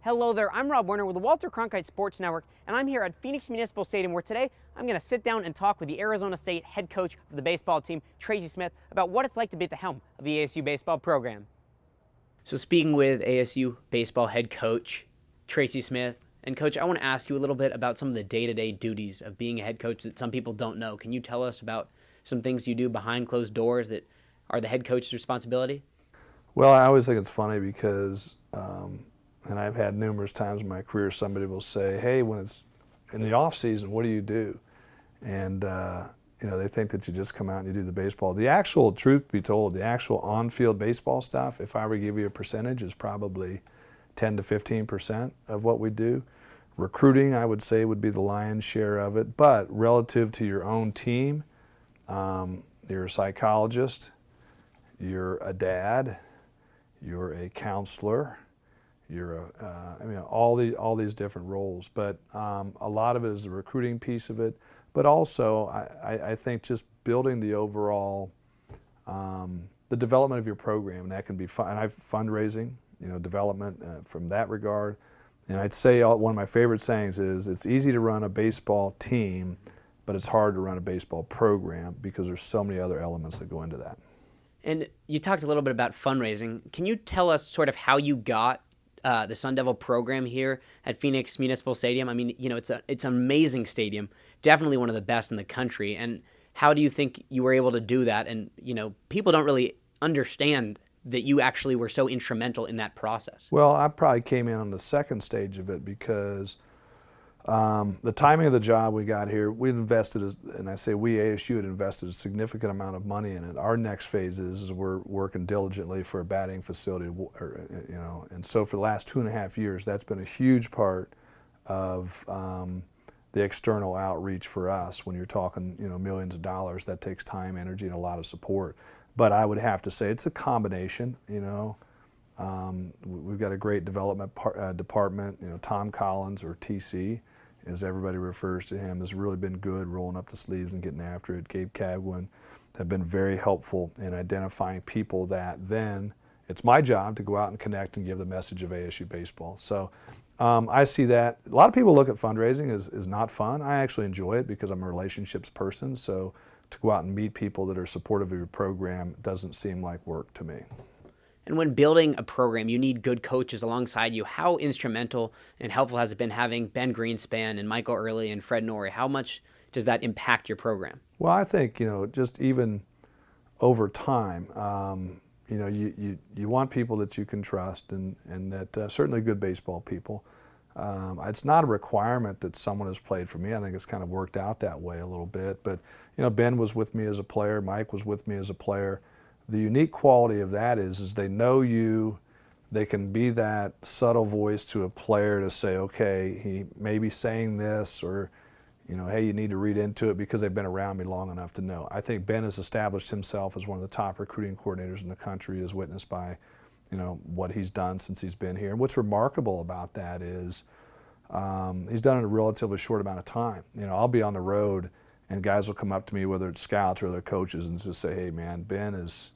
Hello there, I'm Rob Werner with the Walter Cronkite Sports Network, and I'm here at Phoenix Municipal Stadium where today I'm going to sit down and talk with the Arizona State head coach of the baseball team, Tracy Smith, about what it's like to be at the helm of the ASU baseball program. So speaking with ASU baseball head coach, Tracy Smith, and Coach, I want to ask you a little bit about some of the day-to-day duties of being a head coach that some people don't know. Can you tell us about some things you do behind closed doors that are the head coach's responsibility? Well, I always think it's funny because, and I've had numerous times in my career, somebody will say, hey, when it's in the off season, what do you do? And, they think that you just come out and you do the baseball. The actual, truth be told, the actual on-field baseball stuff, if I were to give you a percentage, is probably 10 to 15% of what we do. Recruiting, I would say, would be the lion's share of it. But relative to your own team, you're a psychologist, you're a dad, you're a counselor, you're all these different roles. But a lot of it is the recruiting piece of it. But also, I think just building the overall, the development of your program, and that can be fun. And I've fundraising, development from that regard. And I'd say one of my favorite sayings is, it's easy to run a baseball team, but it's hard to run a baseball program because there's so many other elements that go into that. And you talked a little bit about fundraising. Can you tell us sort of how you got the Sun Devil program here at Phoenix Municipal Stadium? I mean, it's an amazing stadium, definitely one of the best in the country. And how do you think you were able to do that? And, people don't really understand that you actually were so instrumental in that process. Well, I probably came in on the second stage of it because the timing of the job we got here, we invested, and I say we, ASU, had invested a significant amount of money in it. Our next phase is we're working diligently for a batting facility, and so for the last 2.5 years, that's been a huge part of the external outreach for us. When you're talking, millions of dollars, that takes time, energy, and a lot of support. But I would have to say it's a combination, We've got a great development department. Tom Collins, or TC, as everybody refers to him, has really been good rolling up the sleeves and getting after it. Gabe Cadwin have been very helpful in identifying people that then it's my job to go out and connect and give the message of ASU baseball. So I see that. A lot of people look at fundraising as not fun. I actually enjoy it because I'm a relationships person. So to go out and meet people that are supportive of your program doesn't seem like work to me. And when building a program, you need good coaches alongside you. How instrumental and helpful has it been having Ben Greenspan and Michael Early and Fred Norrie? How much does that impact your program? Well, I think, just even over time, you want people that you can trust and that certainly good baseball people. It's not a requirement that someone has played for me. I think it's kind of worked out that way a little bit. But, Ben was with me as a player. Mike was with me as a player. The unique quality of that is they know you. They can be that subtle voice to a player to say, okay, he may be saying this, or, hey, you need to read into it, because they've been around me long enough to know. I think Ben has established himself as one of the top recruiting coordinators in the country, as witnessed by, what he's done since he's been here. And what's remarkable about that is he's done it in a relatively short amount of time. I'll be on the road and guys will come up to me, whether it's scouts or their coaches, and just say, hey, man, Ben is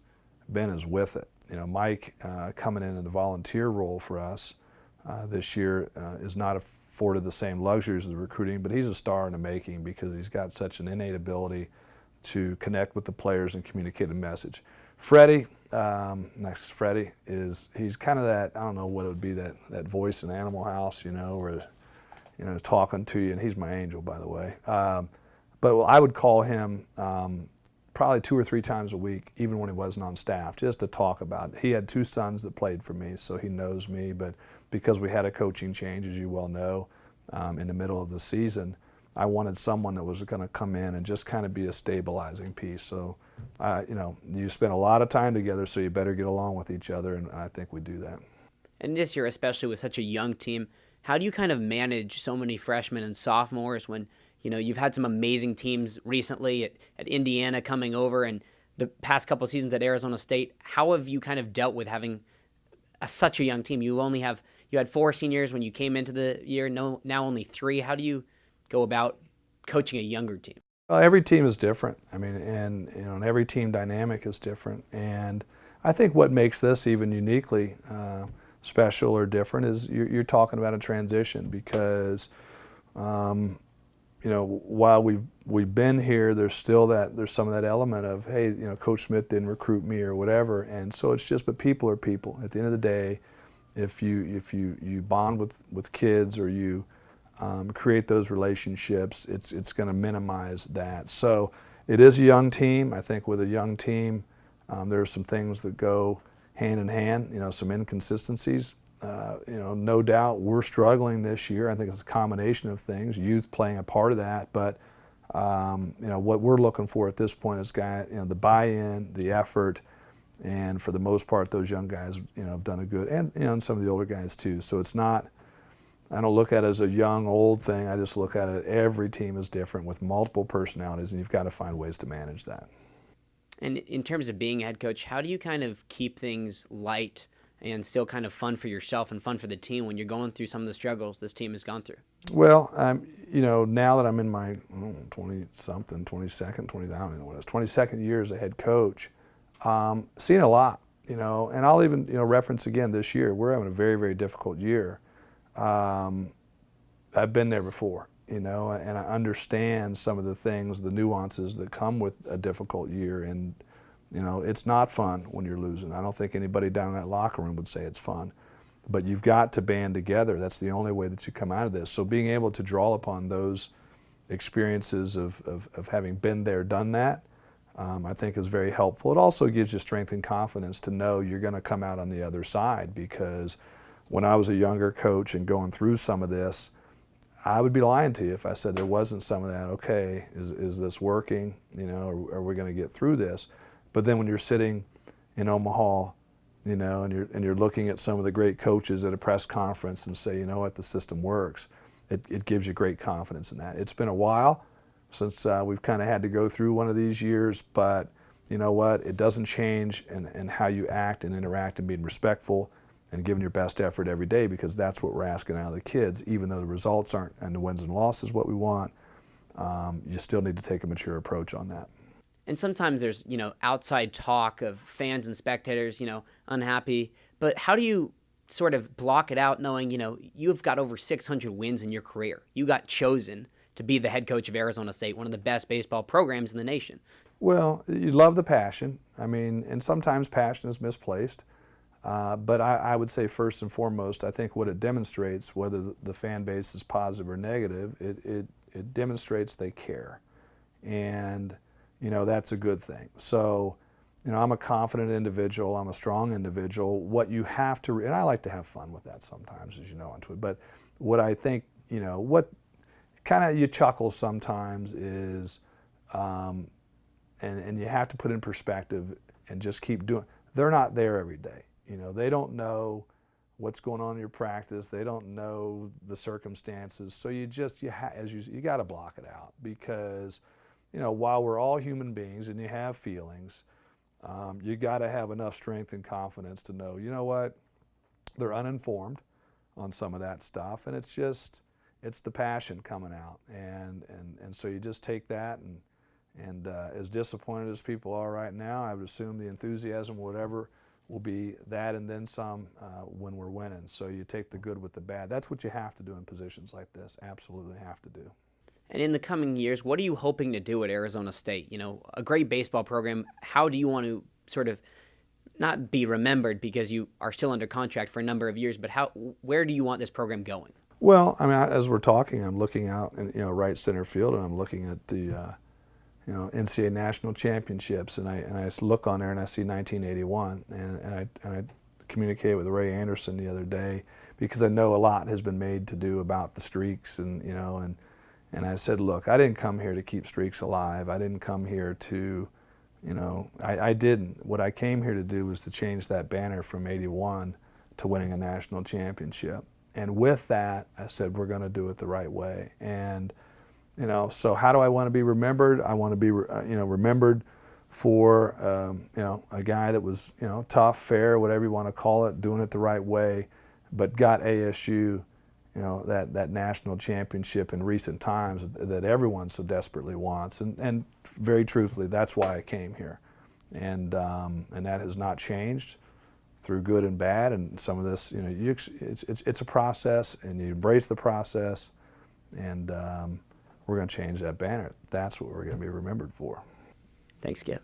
with it. Mike coming in the volunteer role for us this year is not afforded the same luxuries of the recruiting, but he's a star in the making because he's got such an innate ability to connect with the players and communicate a message. Freddie, he's kind of that, I don't know what it would be, that voice in Animal House, where, talking to you, and he's my angel, by the way. But I would call him probably 2 or 3 times a week, even when he wasn't on staff, just to talk about it. He had 2 sons that played for me, so he knows me. But because we had a coaching change, as you well know, in the middle of the season, I wanted someone that was going to come in and just kind of be a stabilizing piece. So, you spend a lot of time together, so you better get along with each other, and I think we do that. And this year, especially with such a young team, how do you kind of manage so many freshmen and sophomores when you've had some amazing teams recently at Indiana coming over, and the past couple of seasons at Arizona State? How have you kind of dealt with having such a young team? You had 4 seniors when you came into the year, now only 3. How do you go about coaching a younger team? Well, every team is different. I mean, and every team dynamic is different. And I think what makes this even uniquely special or different is you're talking about a transition because, you know, while we've been here, there's some of that element of, hey, you know, Coach Smith didn't recruit me or whatever, and so it's just, but people are people. At the end of the day, if you bond with kids or you create those relationships, it's going to minimize that. So it is a young team. I think with a young team, there are some things that go hand in hand. You know, some inconsistencies. You know, no doubt we're struggling this year. I think it's a combination of things, youth playing a part of that. But you know, what we're looking for at this point is the buy-in, the effort, and for the most part, those young guys, you know, have done a good, and you know, and some of the older guys too. So it's not. I don't look at it as a young old thing. I just look at it. Every team is different with multiple personalities, and you've got to find ways to manage that. And in terms of being a head coach, how do you kind of keep things light and still kind of fun for yourself and fun for the team when you're going through some of the struggles this team has gone through? Well, you know, now that I'm in my 20-something, 22nd, 20, I don't even know what it is, 22nd year as a head coach, seeing a lot, you know, and I'll even, you know, reference again this year, we're having a very, very difficult year. I've been there before, you know, and I understand some of the things, the nuances that come with a difficult year. And, you know, it's not fun when you're losing. I don't think anybody down in that locker room would say it's fun. But you've got to band together. That's the only way that you come out of this. So being able to draw upon those experiences of having been there, done that, I think is very helpful. It also gives you strength and confidence to know you're going to come out on the other side, because when I was a younger coach and going through some of this, I would be lying to you if I said there wasn't some of that. Okay, is this working? You know, are we going to get through this? But then when you're sitting in Omaha, you know, and you're looking at some of the great coaches at a press conference and say, you know what, the system works. It gives you great confidence in that. It's been a while since we've kind of had to go through one of these years, but you know what, it doesn't change in how you act and interact and being respectful and giving your best effort every day, because that's what we're asking out of the kids. Even though the results aren't, and the wins and losses what we want, you still need to take a mature approach on that. And sometimes there's, you know, outside talk of fans and spectators, you know, unhappy. But how do you sort of block it out knowing, you know, you've got over 600 wins in your career. You got chosen to be the head coach of Arizona State, one of the best baseball programs in the nation. Well, you love the passion. I mean, and sometimes passion is misplaced. But I would say first and foremost, I think what it demonstrates, whether the fan base is positive or negative, it demonstrates they care. And you know, that's a good thing. So, you know, I'm a confident individual. I'm a strong individual. What you have to, and I like to have fun with that sometimes, as you know, on Twitter. But what I think, you know, what kind of you chuckle sometimes is, and you have to put in perspective and just keep doing. They're not there every day. You know, they don't know what's going on in your practice. They don't know the circumstances. So you got to block it out, because you know, while we're all human beings and you have feelings, you got to have enough strength and confidence to know, you know what, they're uninformed on some of that stuff, and it's the passion coming out, and so you just take that, and as disappointed as people are right now, I would assume the enthusiasm, whatever, will be that and then some when we're winning. So you take the good with the bad. That's what you have to do in positions like this. Absolutely have to do. And in the coming years, what are you hoping to do at Arizona State? You know, a great baseball program. How do you want to sort of not be remembered, because you are still under contract for a number of years, but where do you want this program going? Well, I mean, as we're talking, I'm looking out in, you know, right center field, and I'm looking at the you know, NCAA national championships, and I look on there and I see 1981, and I communicated with Ray Anderson the other day, because I know a lot has been made to do about the streaks, and you know, and I said, look, I didn't come here to keep streaks alive. I didn't come here to, you know, I didn't. What I came here to do was to change that banner from 81 to winning a national championship. And with that, I said, we're going to do it the right way. And, you know, so how do I want to be remembered? I want to be, you know, remembered for, you know, a guy that was, you know, tough, fair, whatever you want to call it, doing it the right way, but got ASU, you know, that national championship in recent times that everyone so desperately wants. And very truthfully, that's why I came here. And that has not changed through good and bad, and some of this, you know, it's a process, and you embrace the process, and we're going to change that banner. That's what we're going to be remembered for. Thanks, Skip.